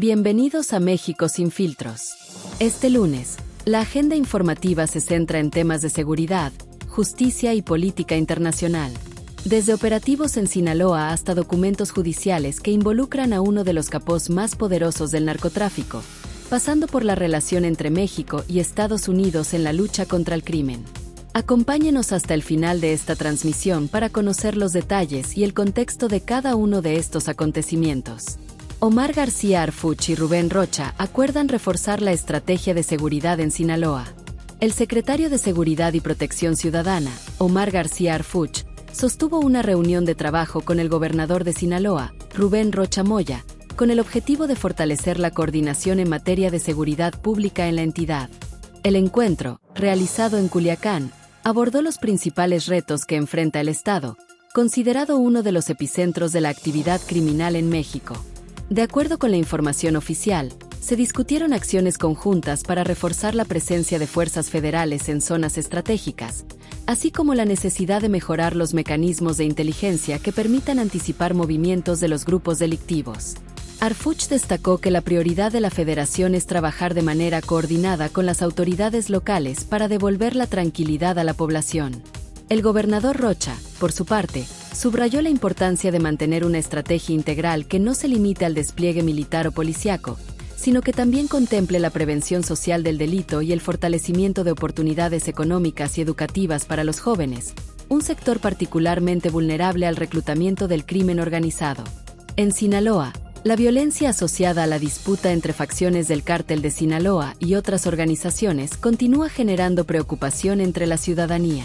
Bienvenidos a México sin filtros. Este lunes, la agenda informativa se centra en temas de seguridad, justicia y política internacional. Desde operativos en Sinaloa hasta documentos judiciales que involucran a uno de los capos más poderosos del narcotráfico, pasando por la relación entre México y Estados Unidos en la lucha contra el crimen. Acompáñenos hasta el final de esta transmisión para conocer los detalles y el contexto de cada uno de estos acontecimientos. Omar García Harfuch y Rubén Rocha acuerdan reforzar la estrategia de seguridad en Sinaloa. El secretario de Seguridad y Protección Ciudadana, Omar García Harfuch, sostuvo una reunión de trabajo con el gobernador de Sinaloa, Rubén Rocha Moya, con el objetivo de fortalecer la coordinación en materia de seguridad pública en la entidad. El encuentro, realizado en Culiacán, abordó los principales retos que enfrenta el Estado, considerado uno de los epicentros de la actividad criminal en México. De acuerdo con la información oficial, se discutieron acciones conjuntas para reforzar la presencia de fuerzas federales en zonas estratégicas, así como la necesidad de mejorar los mecanismos de inteligencia que permitan anticipar movimientos de los grupos delictivos. Harfuch destacó que la prioridad de la Federación es trabajar de manera coordinada con las autoridades locales para devolver la tranquilidad a la población. El gobernador Rocha, por su parte, subrayó la importancia de mantener una estrategia integral que no se limite al despliegue militar o policíaco, sino que también contemple la prevención social del delito y el fortalecimiento de oportunidades económicas y educativas para los jóvenes, un sector particularmente vulnerable al reclutamiento del crimen organizado. En Sinaloa, la violencia asociada a la disputa entre facciones del Cártel de Sinaloa y otras organizaciones continúa generando preocupación entre la ciudadanía.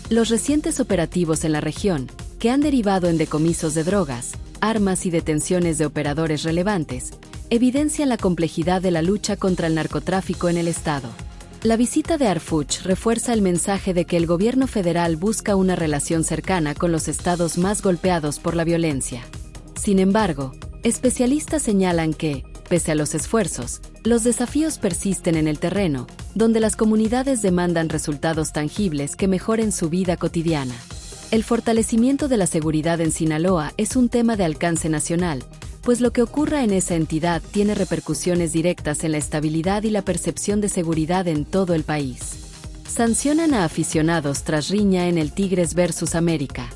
Los recientes operativos en la región, que han derivado en decomisos de drogas, armas y detenciones de operadores relevantes, evidencian la complejidad de la lucha contra el narcotráfico en el Estado. La visita de Harfuch refuerza el mensaje de que el gobierno federal busca una relación cercana con los estados más golpeados por la violencia. Sin embargo, especialistas señalan que, pese a los esfuerzos, los desafíos persisten en el terreno, donde las comunidades demandan resultados tangibles que mejoren su vida cotidiana. El fortalecimiento de la seguridad en Sinaloa es un tema de alcance nacional, pues lo que ocurra en esa entidad tiene repercusiones directas en la estabilidad y la percepción de seguridad en todo el país. Sancionan a aficionados tras riña en el Tigres vs América.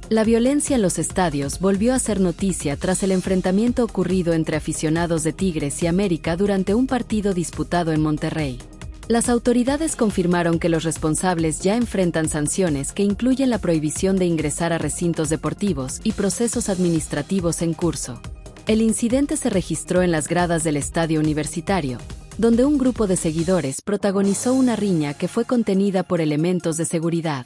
La violencia en los estadios volvió a ser noticia tras el enfrentamiento ocurrido entre aficionados de Tigres y América durante un partido disputado en Monterrey. Las autoridades confirmaron que los responsables ya enfrentan sanciones que incluyen la prohibición de ingresar a recintos deportivos y procesos administrativos en curso. El incidente se registró en las gradas del estadio universitario, donde un grupo de seguidores protagonizó una riña que fue contenida por elementos de seguridad.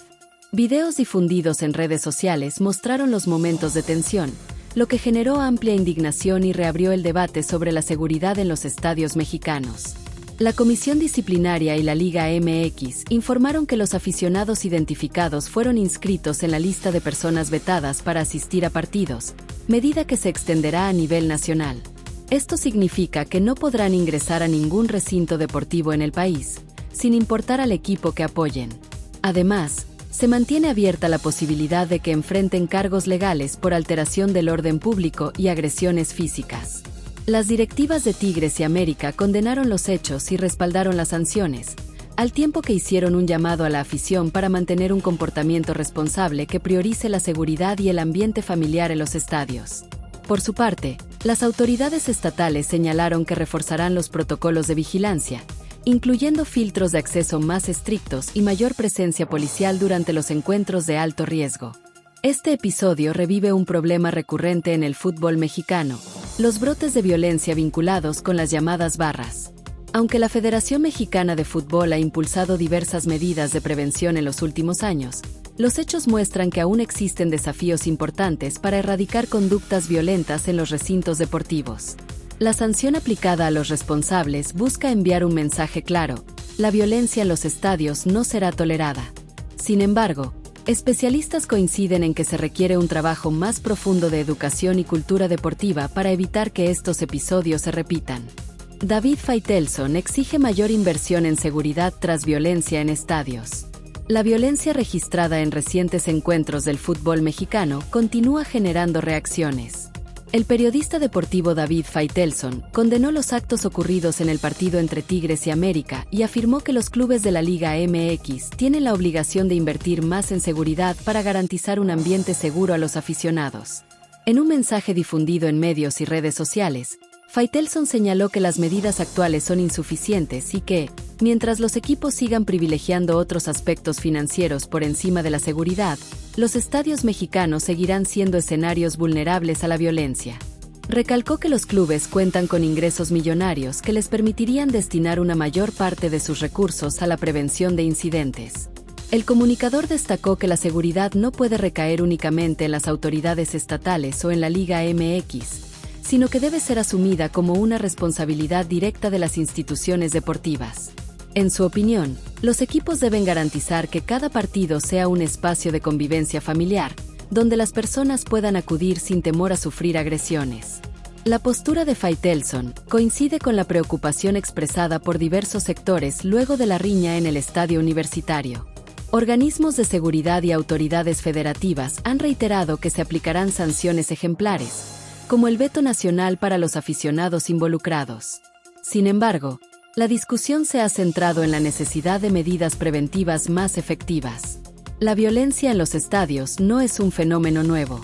Videos difundidos en redes sociales mostraron los momentos de tensión, lo que generó amplia indignación y reabrió el debate sobre la seguridad en los estadios mexicanos. La Comisión Disciplinaria y la Liga MX informaron que los aficionados identificados fueron inscritos en la lista de personas vetadas para asistir a partidos, medida que se extenderá a nivel nacional. Esto significa que no podrán ingresar a ningún recinto deportivo en el país, sin importar al equipo que apoyen. Además, se mantiene abierta la posibilidad de que enfrenten cargos legales por alteración del orden público y agresiones físicas. Las directivas de Tigres y América condenaron los hechos y respaldaron las sanciones, al tiempo que hicieron un llamado a la afición para mantener un comportamiento responsable que priorice la seguridad y el ambiente familiar en los estadios. Por su parte, las autoridades estatales señalaron que reforzarán los protocolos de vigilancia, incluyendo filtros de acceso más estrictos y mayor presencia policial durante los encuentros de alto riesgo. Este episodio revive un problema recurrente en el fútbol mexicano: los brotes de violencia vinculados con las llamadas barras. Aunque la Federación Mexicana de Fútbol ha impulsado diversas medidas de prevención en los últimos años, los hechos muestran que aún existen desafíos importantes para erradicar conductas violentas en los recintos deportivos. La sanción aplicada a los responsables busca enviar un mensaje claro: la violencia en los estadios no será tolerada. Sin embargo, especialistas coinciden en que se requiere un trabajo más profundo de educación y cultura deportiva para evitar que estos episodios se repitan. David Faitelson exige mayor inversión en seguridad tras violencia en estadios. La violencia registrada en recientes encuentros del fútbol mexicano continúa generando reacciones. El periodista deportivo David Faitelson condenó los actos ocurridos en el partido entre Tigres y América y afirmó que los clubes de la Liga MX tienen la obligación de invertir más en seguridad para garantizar un ambiente seguro a los aficionados. En un mensaje difundido en medios y redes sociales, Faitelson señaló que las medidas actuales son insuficientes y que, mientras los equipos sigan privilegiando otros aspectos financieros por encima de la seguridad, los estadios mexicanos seguirán siendo escenarios vulnerables a la violencia. Recalcó que los clubes cuentan con ingresos millonarios que les permitirían destinar una mayor parte de sus recursos a la prevención de incidentes. El comunicador destacó que la seguridad no puede recaer únicamente en las autoridades estatales o en la Liga MX, sino que debe ser asumida como una responsabilidad directa de las instituciones deportivas. En su opinión, los equipos deben garantizar que cada partido sea un espacio de convivencia familiar, donde las personas puedan acudir sin temor a sufrir agresiones. La postura de Faitelson coincide con la preocupación expresada por diversos sectores luego de la riña en el estadio universitario. Organismos de seguridad y autoridades federativas han reiterado que se aplicarán sanciones ejemplares, como el veto nacional para los aficionados involucrados. Sin embargo, la discusión se ha centrado en la necesidad de medidas preventivas más efectivas. La violencia en los estadios no es un fenómeno nuevo.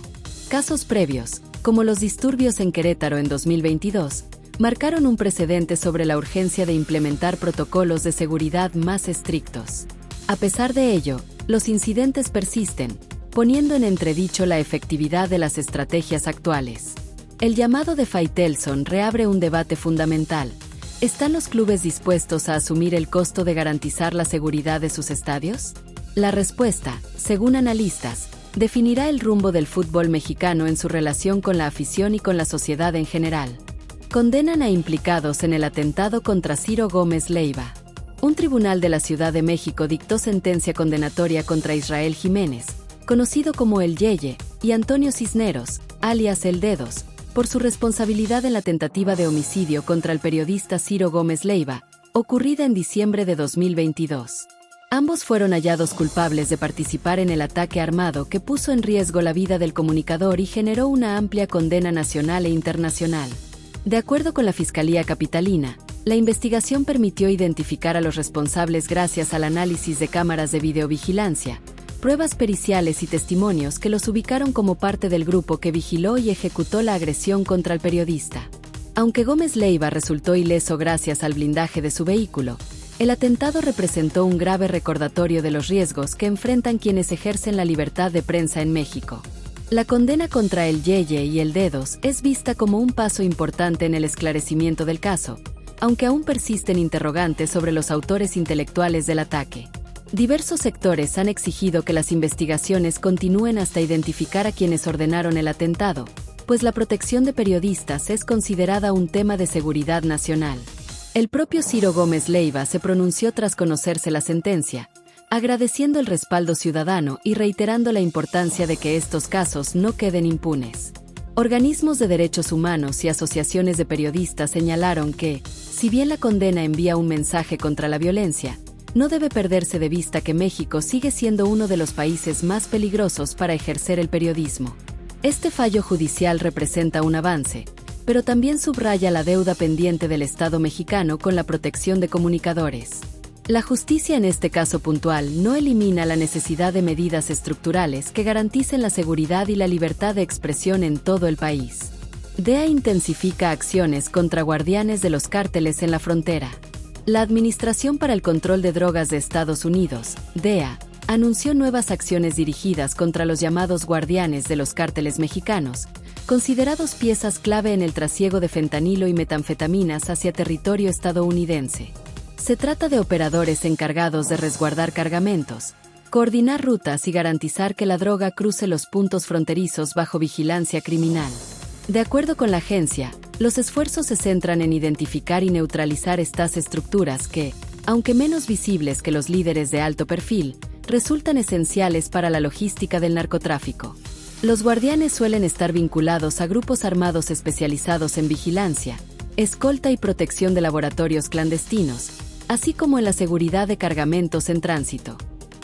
Casos previos, como los disturbios en Querétaro en 2022, marcaron un precedente sobre la urgencia de implementar protocolos de seguridad más estrictos. A pesar de ello, los incidentes persisten, poniendo en entredicho la efectividad de las estrategias actuales. El llamado de Faitelson reabre un debate fundamental. ¿Están los clubes dispuestos a asumir el costo de garantizar la seguridad de sus estadios? La respuesta, según analistas, definirá el rumbo del fútbol mexicano en su relación con la afición y con la sociedad en general. Condenan a implicados en el atentado contra Ciro Gómez Leiva. Un tribunal de la Ciudad de México dictó sentencia condenatoria contra Israel Jiménez, conocido como El Yeye, y Antonio Cisneros, alias El Dedos, por su responsabilidad en la tentativa de homicidio contra el periodista Ciro Gómez Leiva, ocurrida en diciembre de 2022. Ambos fueron hallados culpables de participar en el ataque armado que puso en riesgo la vida del comunicador y generó una amplia condena nacional e internacional. De acuerdo con la Fiscalía Capitalina, la investigación permitió identificar a los responsables gracias al análisis de cámaras de videovigilancia, pruebas periciales y testimonios que los ubicaron como parte del grupo que vigiló y ejecutó la agresión contra el periodista. Aunque Gómez Leiva resultó ileso gracias al blindaje de su vehículo, el atentado representó un grave recordatorio de los riesgos que enfrentan quienes ejercen la libertad de prensa en México. La condena contra El Yeye y El Dedos es vista como un paso importante en el esclarecimiento del caso, aunque aún persisten interrogantes sobre los autores intelectuales del ataque. Diversos sectores han exigido que las investigaciones continúen hasta identificar a quienes ordenaron el atentado, pues la protección de periodistas es considerada un tema de seguridad nacional. El propio Ciro Gómez Leiva se pronunció tras conocerse la sentencia, agradeciendo el respaldo ciudadano y reiterando la importancia de que estos casos no queden impunes. Organismos de derechos humanos y asociaciones de periodistas señalaron que, si bien la condena envía un mensaje contra la violencia, no debe perderse de vista que México sigue siendo uno de los países más peligrosos para ejercer el periodismo. Este fallo judicial representa un avance, pero también subraya la deuda pendiente del Estado mexicano con la protección de comunicadores. La justicia en este caso puntual no elimina la necesidad de medidas estructurales que garanticen la seguridad y la libertad de expresión en todo el país. DEA intensifica acciones contra guardianes de los cárteles en la frontera. La Administración para el Control de Drogas de Estados Unidos, DEA, anunció nuevas acciones dirigidas contra los llamados guardianes de los cárteles mexicanos, considerados piezas clave en el trasiego de fentanilo y metanfetaminas hacia territorio estadounidense. Se trata de operadores encargados de resguardar cargamentos, coordinar rutas y garantizar que la droga cruce los puntos fronterizos bajo vigilancia criminal. De acuerdo con la agencia, los esfuerzos se centran en identificar y neutralizar estas estructuras que, aunque menos visibles que los líderes de alto perfil, resultan esenciales para la logística del narcotráfico. Los guardianes suelen estar vinculados a grupos armados especializados en vigilancia, escolta y protección de laboratorios clandestinos, así como en la seguridad de cargamentos en tránsito.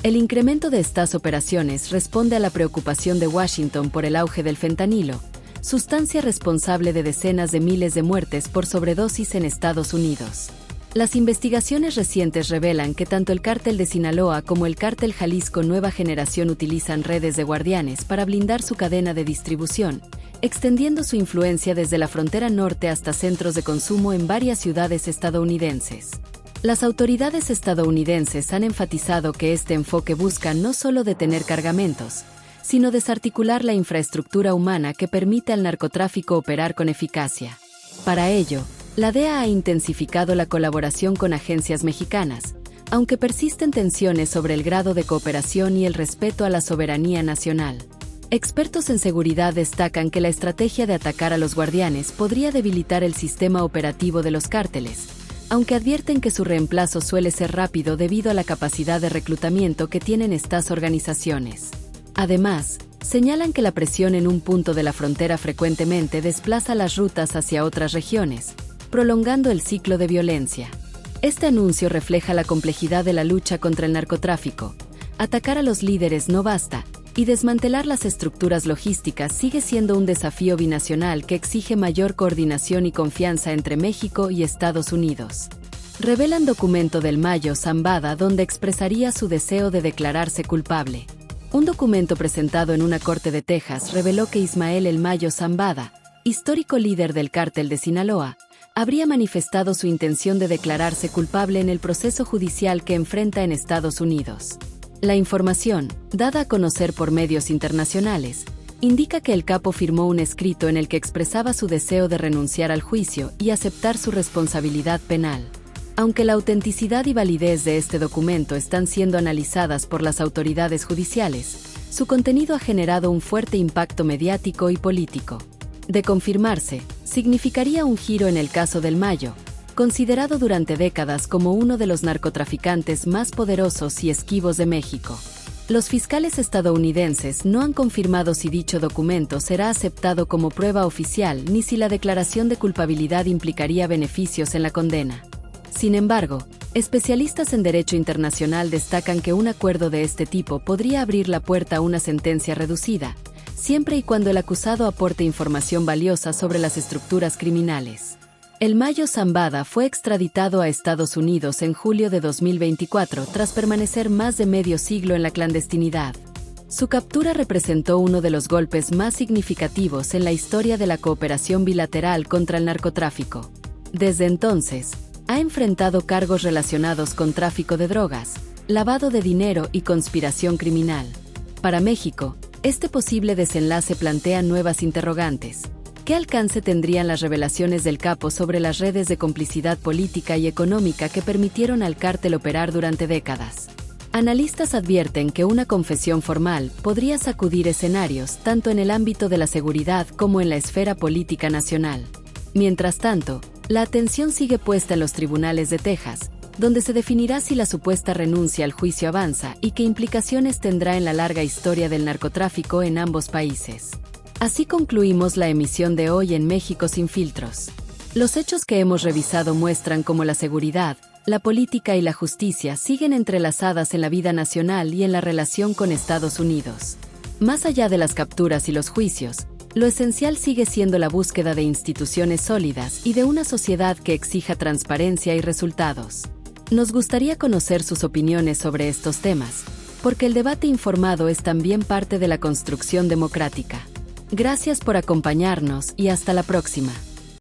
El incremento de estas operaciones responde a la preocupación de Washington por el auge del fentanilo, sustancia responsable de decenas de miles de muertes por sobredosis en Estados Unidos. Las investigaciones recientes revelan que tanto el cártel de Sinaloa como el cártel Jalisco Nueva Generación utilizan redes de guardianes para blindar su cadena de distribución, extendiendo su influencia desde la frontera norte hasta centros de consumo en varias ciudades estadounidenses. Las autoridades estadounidenses han enfatizado que este enfoque busca no solo detener cargamentos, sino desarticular la infraestructura humana que permite al narcotráfico operar con eficacia. Para ello, la DEA ha intensificado la colaboración con agencias mexicanas, aunque persisten tensiones sobre el grado de cooperación y el respeto a la soberanía nacional. Expertos en seguridad destacan que la estrategia de atacar a los guardianes podría debilitar el sistema operativo de los cárteles, aunque advierten que su reemplazo suele ser rápido debido a la capacidad de reclutamiento que tienen estas organizaciones. Además, señalan que la presión en un punto de la frontera frecuentemente desplaza las rutas hacia otras regiones, prolongando el ciclo de violencia. Este anuncio refleja la complejidad de la lucha contra el narcotráfico. Atacar a los líderes no basta, y desmantelar las estructuras logísticas sigue siendo un desafío binacional que exige mayor coordinación y confianza entre México y Estados Unidos. Revelan documento del Mayo Zambada donde expresaría su deseo de declararse culpable. Un documento presentado en una corte de Texas reveló que Ismael El Mayo Zambada, histórico líder del cártel de Sinaloa, habría manifestado su intención de declararse culpable en el proceso judicial que enfrenta en Estados Unidos. La información, dada a conocer por medios internacionales, indica que el capo firmó un escrito en el que expresaba su deseo de renunciar al juicio y aceptar su responsabilidad penal. Aunque la autenticidad y validez de este documento están siendo analizadas por las autoridades judiciales, su contenido ha generado un fuerte impacto mediático y político. De confirmarse, significaría un giro en el caso del Mayo, considerado durante décadas como uno de los narcotraficantes más poderosos y esquivos de México. Los fiscales estadounidenses no han confirmado si dicho documento será aceptado como prueba oficial ni si la declaración de culpabilidad implicaría beneficios en la condena. Sin embargo, especialistas en derecho internacional destacan que un acuerdo de este tipo podría abrir la puerta a una sentencia reducida, siempre y cuando el acusado aporte información valiosa sobre las estructuras criminales. El Mayo Zambada fue extraditado a Estados Unidos en julio de 2024 tras permanecer más de medio siglo en la clandestinidad. Su captura representó uno de los golpes más significativos en la historia de la cooperación bilateral contra el narcotráfico. Desde entonces, ha enfrentado cargos relacionados con tráfico de drogas, lavado de dinero y conspiración criminal. Para México, este posible desenlace plantea nuevas interrogantes. ¿Qué alcance tendrían las revelaciones del capo sobre las redes de complicidad política y económica que permitieron al cártel operar durante décadas? Analistas advierten que una confesión formal podría sacudir escenarios tanto en el ámbito de la seguridad como en la esfera política nacional. Mientras tanto, la atención sigue puesta en los tribunales de Texas, donde se definirá si la supuesta renuncia al juicio avanza y qué implicaciones tendrá en la larga historia del narcotráfico en ambos países. Así concluimos la emisión de hoy en México sin filtros. Los hechos que hemos revisado muestran cómo la seguridad, la política y la justicia siguen entrelazadas en la vida nacional y en la relación con Estados Unidos. Más allá de las capturas y los juicios, lo esencial sigue siendo la búsqueda de instituciones sólidas y de una sociedad que exija transparencia y resultados. Nos gustaría conocer sus opiniones sobre estos temas, porque el debate informado es también parte de la construcción democrática. Gracias por acompañarnos y hasta la próxima.